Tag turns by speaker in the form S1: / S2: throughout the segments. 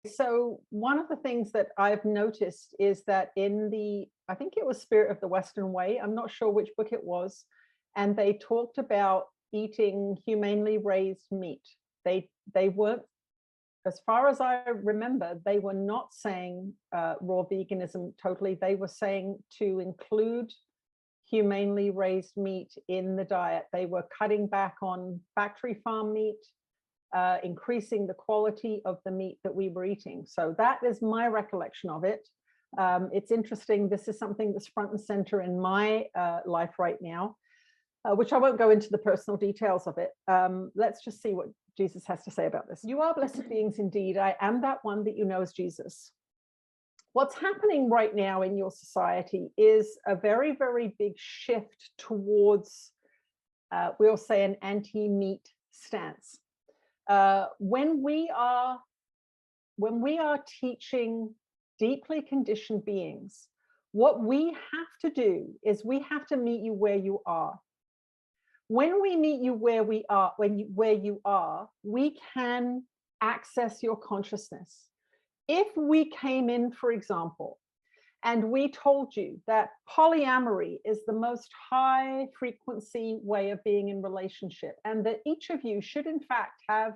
S1: So one of the things that I've noticed is that in I think it was Spirit of the Western Way, I'm not sure which book it was, and they talked about eating humanely raised meat. They weren't, as far as I remember, they were not saying raw veganism totally. They were saying to include humanely raised meat in the diet. They were cutting back on factory farm meat, increasing the quality of the meat that we were eating. So that is my recollection of it. It's interesting. This is something that's front and center in my life right now, which I won't go into the personal details of it. Let's just see what Jesus has to say about this. You are blessed beings indeed. I am that one that you know as Jesus. What's happening right now in your society is a very, very big shift towards, we'll say, an anti-meat stance. When we are teaching deeply conditioned beings, what we have to do is we have to meet you where you are. When we meet you where we are, where you are, we can access your consciousness. If we came in, for example, and we told you that polyamory is the most high frequency way of being in relationship, and that each of you should in fact have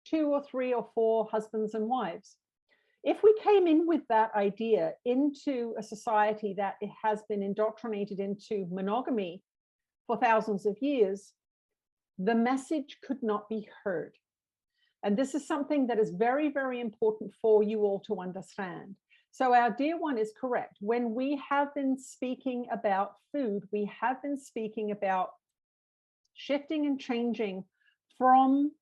S1: 2 or 3 or 4 husbands and wives. If we came in with that idea into a society that it has been indoctrinated into monogamy for thousands of years, the message could not be heard. And this is something that is very, very important for you all to understand. So our dear one is correct. When we have been speaking about food, we have been speaking about shifting and changing from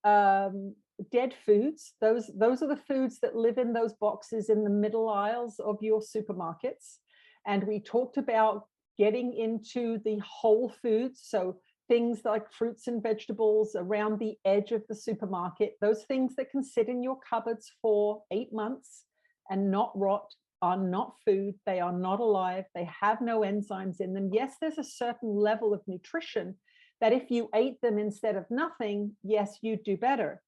S1: dead foods. Those are the foods that live in those boxes in the middle aisles of your supermarkets. And we talked about getting into the whole foods. So things like fruits and vegetables around the edge of the supermarket, those things that can sit in your cupboards for 8 months and not rot, are not food. They are not alive. They have no enzymes in them. Yes, there's a certain level of nutrition that if you ate them instead of nothing, yes, you'd do better.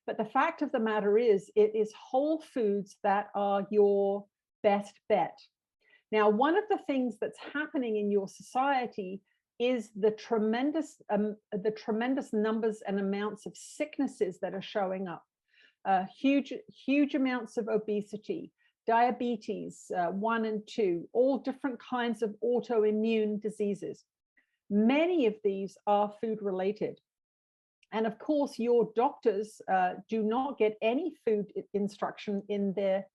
S1: But the fact of the matter is, it is whole foods that are your best bet. Now, one of the things that's happening in your society is the tremendous numbers and amounts of sicknesses that are showing up. Huge amounts of obesity, diabetes 1 and 2, all different kinds of autoimmune diseases. Many of these are food related. And of course, your doctors do not get any food instruction in their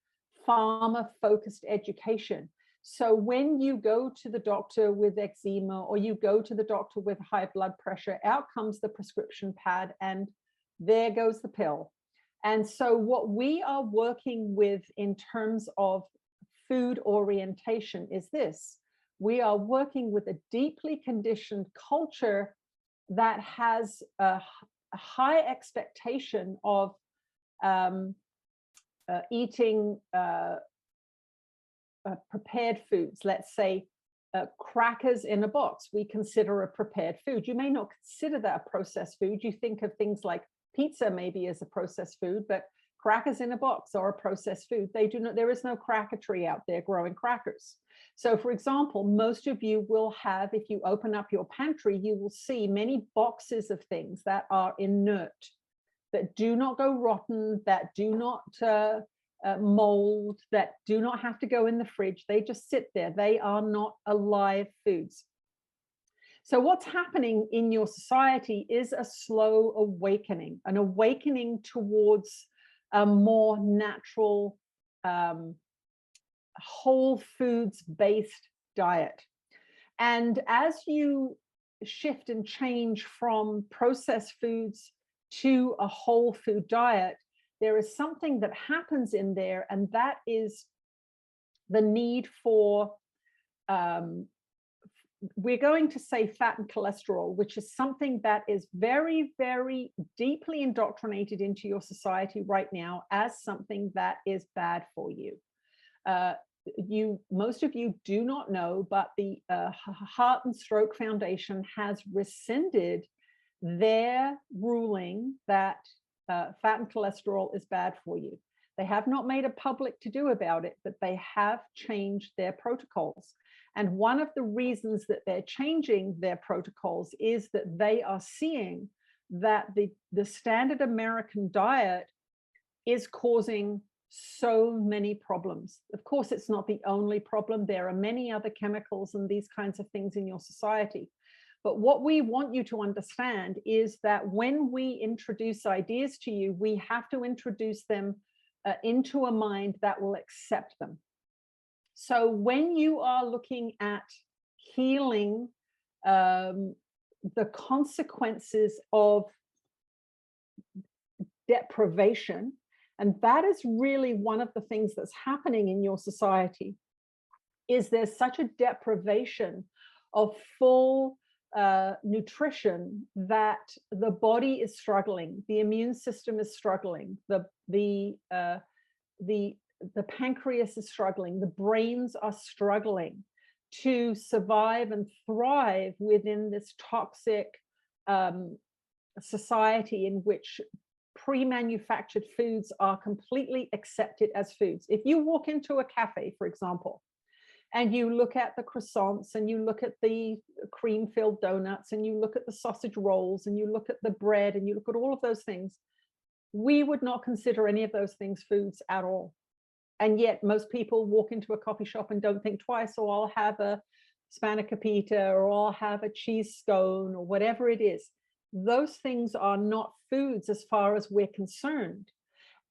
S1: pharma-focused education. So when you go to the doctor with eczema, or you go to the doctor with high blood pressure, out comes the prescription pad and there goes the pill. And so what we are working with in terms of food orientation is this. We are working with a deeply conditioned culture that has a high expectation of eating prepared foods. Let's say crackers in a box, we consider a prepared food. You may not consider that a processed food. You think of things like pizza maybe as a processed food, but crackers in a box are a processed food. They do not, there is no cracker tree out there growing crackers. So for example, most of you will have, if you open up your pantry, you will see many boxes of things that are inert, that do not go rotten, that do not mold, that do not have to go in the fridge. They just sit there. They are not alive foods. So what's happening in your society is a slow awakening, an awakening towards a more natural, whole foods based diet. And as you shift and change from processed foods to a whole food diet, there is something that happens in there, and that is the need for, we're going to say fat and cholesterol, which is something that is very, very deeply indoctrinated into your society right now as something that is bad for you. Most of you do not know, but the Heart and Stroke Foundation has rescinded their ruling that fat and cholesterol is bad for you. They have not made a public to do about it, but they have changed their protocols. And one of the reasons that they're changing their protocols is that they are seeing that the standard American diet is causing so many problems. Of course, it's not the only problem. There are many other chemicals and these kinds of things in your society. But what we want you to understand is that when we introduce ideas to you, we have to introduce them into a mind that will accept them. So when you are looking at healing the consequences of deprivation, and that is really one of the things that's happening in your society, is there's such a deprivation of full nutrition that the body is struggling, the immune system is struggling, the pancreas is struggling, the brains are struggling to survive and thrive within this toxic society in which pre-manufactured foods are completely accepted as foods. If you walk into a cafe, for example, and you look at the croissants and you look at the cream-filled donuts and you look at the sausage rolls and you look at the bread and you look at all of those things, we would not consider any of those things foods at all. And yet most people walk into a coffee shop and don't think twice, or I'll have a spanakopita, or I'll have a cheese scone, or whatever it is. Those things are not foods as far as we're concerned.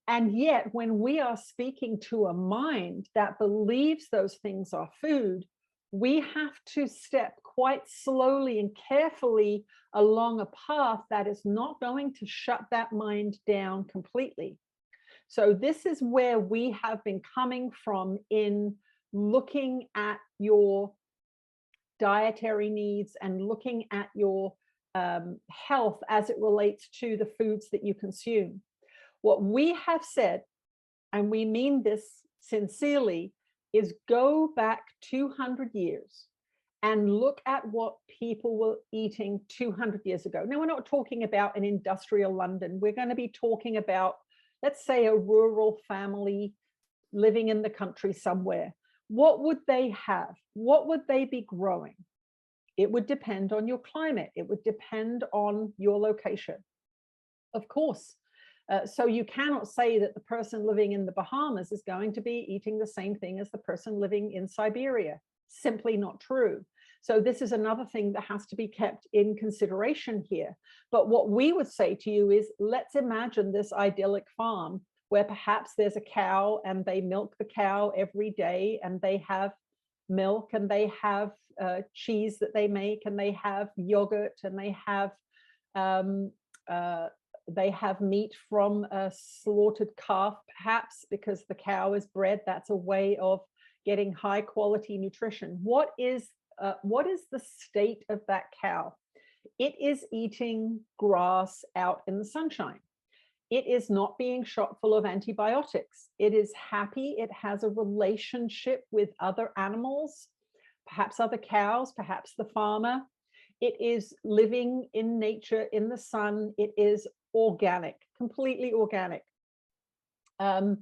S1: And yet when we are speaking to a mind that believes those things are food, we have to step quite slowly and carefully along a path that is not going to shut that mind down completely. So this is where we have been coming from in looking at your dietary needs and looking at your health as it relates to the foods that you consume. What we have said, and we mean this sincerely, is go back 200 years and look at what people were eating 200 years ago. Now, we're not talking about an industrial London. We're going to be talking about, let's say, a rural family living in the country somewhere. What would they have? What would they be growing? It would depend on your climate. It would depend on your location, of course. So you cannot say that the person living in the Bahamas is going to be eating the same thing as the person living in Siberia. Simply not true. So this is another thing that has to be kept in consideration here. But what we would say to you is, let's imagine this idyllic farm where perhaps there's a cow and they milk the cow every day and they have milk and they have cheese that they make and they have yogurt and they have meat from a slaughtered calf, perhaps, because the cow is bred. That's a way of getting high quality nutrition. What is the state of that cow? It is eating grass out in the sunshine. It is not being shot full of antibiotics. It is happy. It has a relationship with other animals, perhaps other cows, perhaps the farmer. It is living in nature, in the sun. It is organic, completely organic. On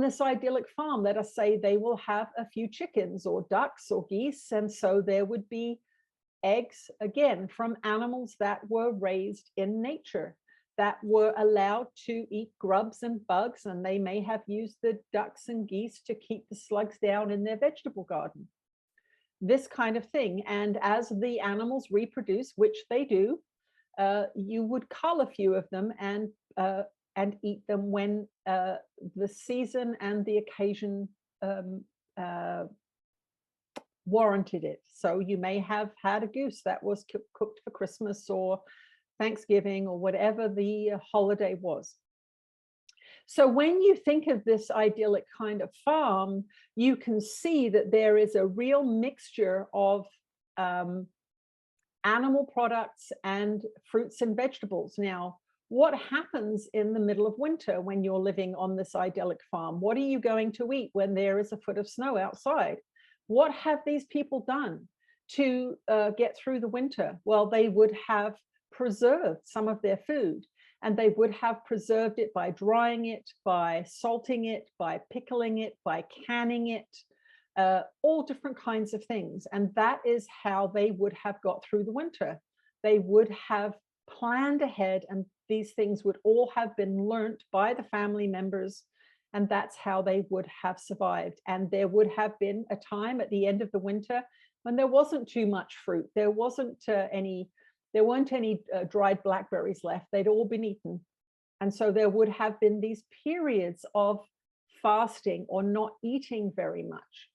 S1: this idyllic farm, let us say they will have a few chickens or ducks or geese, and so there would be eggs, again, from animals that were raised in nature, that were allowed to eat grubs and bugs, and they may have used the ducks and geese to keep the slugs down in their vegetable garden. This kind of thing. And as the animals reproduce, which they do, you would cull a few of them and eat them when the season and the occasion warranted it. So you may have had a goose that was cooked for Christmas or Thanksgiving or whatever the holiday was. So when you think of this idyllic kind of farm, you can see that there is a real mixture of animal products and fruits and vegetables. Now, what happens in the middle of winter when you're living on this idyllic farm? What are you going to eat when there is a foot of snow outside? What have these people done to get through the winter? Well, they would have preserved some of their food. And they would have preserved it by drying it, by salting it, by pickling it, by canning it, all different kinds of things. And that is how they would have got through the winter. They would have planned ahead, and these things would all have been learnt by the family members. And that's how they would have survived. And there would have been a time at the end of the winter when there wasn't too much fruit. There weren't any dried blackberries left. They'd all been eaten. And so there would have been these periods of fasting or not eating very much.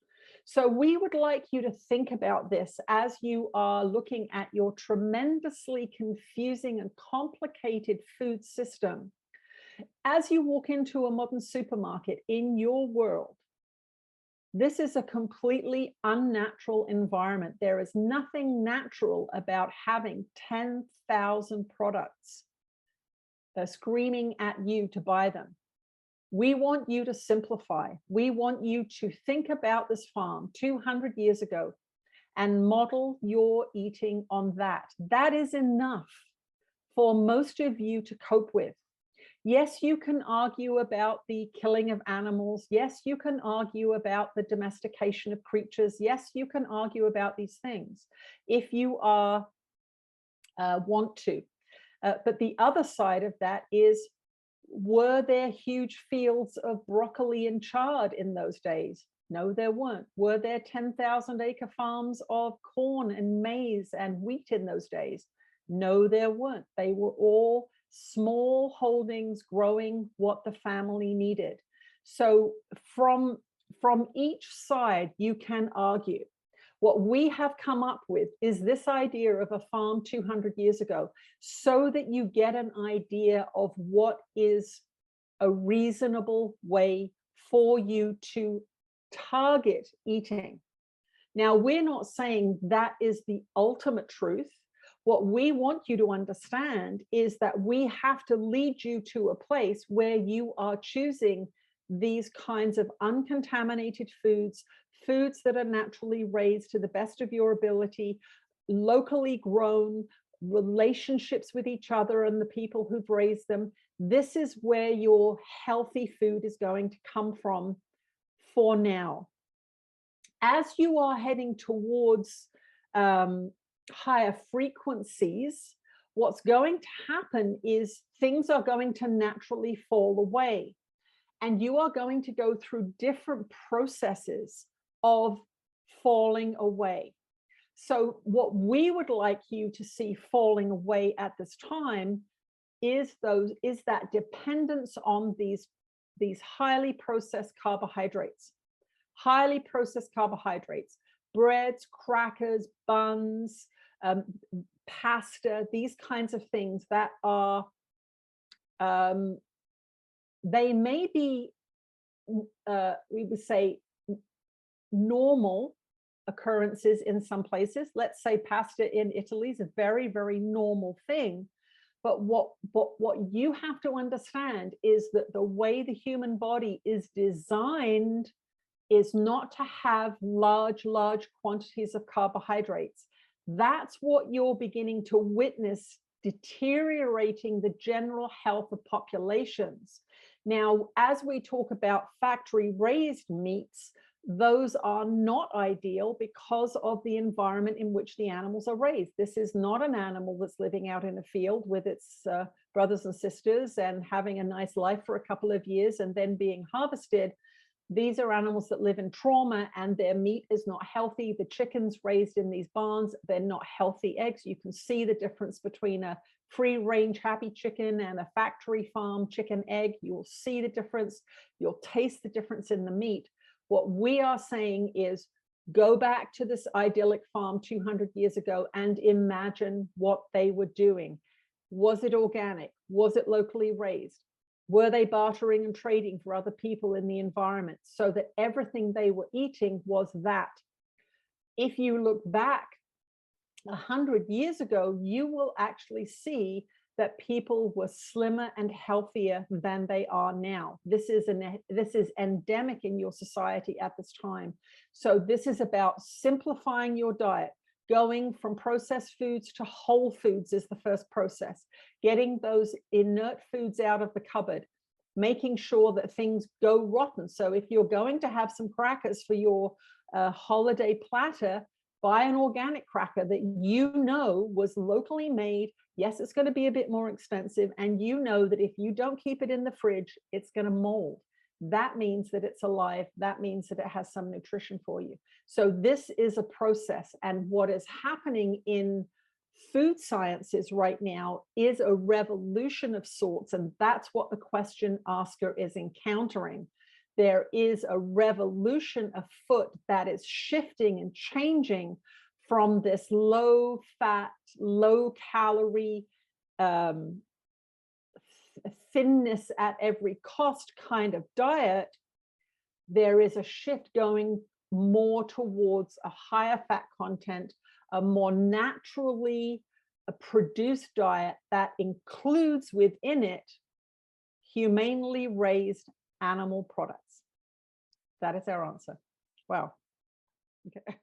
S1: So we would like you to think about this as you are looking at your tremendously confusing and complicated food system. As you walk into a modern supermarket in your world, this is a completely unnatural environment. There is nothing natural about having 10,000 products. They're screaming at you to buy them. We want you to simplify. We want you to think about this farm 200 years ago and model your eating on that. That is enough for most of you to cope with. Yes, you can argue about the killing of animals. Yes, you can argue about the domestication of creatures. Yes, you can argue about these things if you are want to. But the other side of that is, were there huge fields of broccoli and chard in those days? No, there weren't. Were there 10,000 acre farms of corn and maize and wheat in those days? No, there weren't. They were all small holdings growing what the family needed. So from each side, you can argue. What we have come up with is this idea of a farm 200 years ago, so that you get an idea of what is a reasonable way for you to target eating. Now, we're not saying that is the ultimate truth. What we want you to understand is that we have to lead you to a place where you are choosing these kinds of uncontaminated foods, foods that are naturally raised to the best of your ability, locally grown, relationships with each other and the people who've raised them. This is where your healthy food is going to come from for now. As you are heading towards higher frequencies, what's going to happen is things are going to naturally fall away. And you are going to go through different processes of falling away. So what we would like you to see falling away at this time is that dependence on these highly processed carbohydrates, breads, crackers, buns, pasta, these kinds of things that are, they may be, we would say, normal occurrences in some places. Let's say pasta in Italy is a very, very normal thing. But what you have to understand is that the way the human body is designed is not to have large quantities of carbohydrates. That's what you're beginning to witness deteriorating the general health of populations. Now, as we talk about factory raised meats, those are not ideal because of the environment in which the animals are raised. This is not an animal that's living out in a field with its brothers and sisters and having a nice life for a couple of years and then being harvested. These are animals that live in trauma and their meat is not healthy. The chickens raised in these barns, they're not healthy eggs. You can see the difference between a free range happy chicken and a factory farm chicken egg. You'll see the difference. You'll taste the difference in the meat. What we are saying is go back to this idyllic farm 200 years ago and imagine what they were doing. Was it organic? Was it locally raised? Were they bartering and trading for other people in the environment so that everything they were eating was that? If you look back 100 years ago, you will actually see that people were slimmer and healthier than they are now. This is endemic in your society at this time. So this is about simplifying your diet, going from processed foods to whole foods is the first process. Getting those inert foods out of the cupboard, making sure that things go rotten. So if you're going to have some crackers for your holiday platter, buy an organic cracker that you know was locally made. Yes, it's going to be a bit more expensive, and you know that if you don't keep it in the fridge, it's going to mold. That means that it's alive. That means that it has some nutrition for you. So this is a process, and what is happening in food sciences right now is a revolution of sorts, and that's what the question asker is encountering. There is a revolution afoot that is shifting and changing from this low fat, low calorie, thinness at every cost kind of diet. There is a shift going more towards a higher fat content, a more naturally produced diet that includes within it humanely raised animal products. That is our answer. Wow. Okay.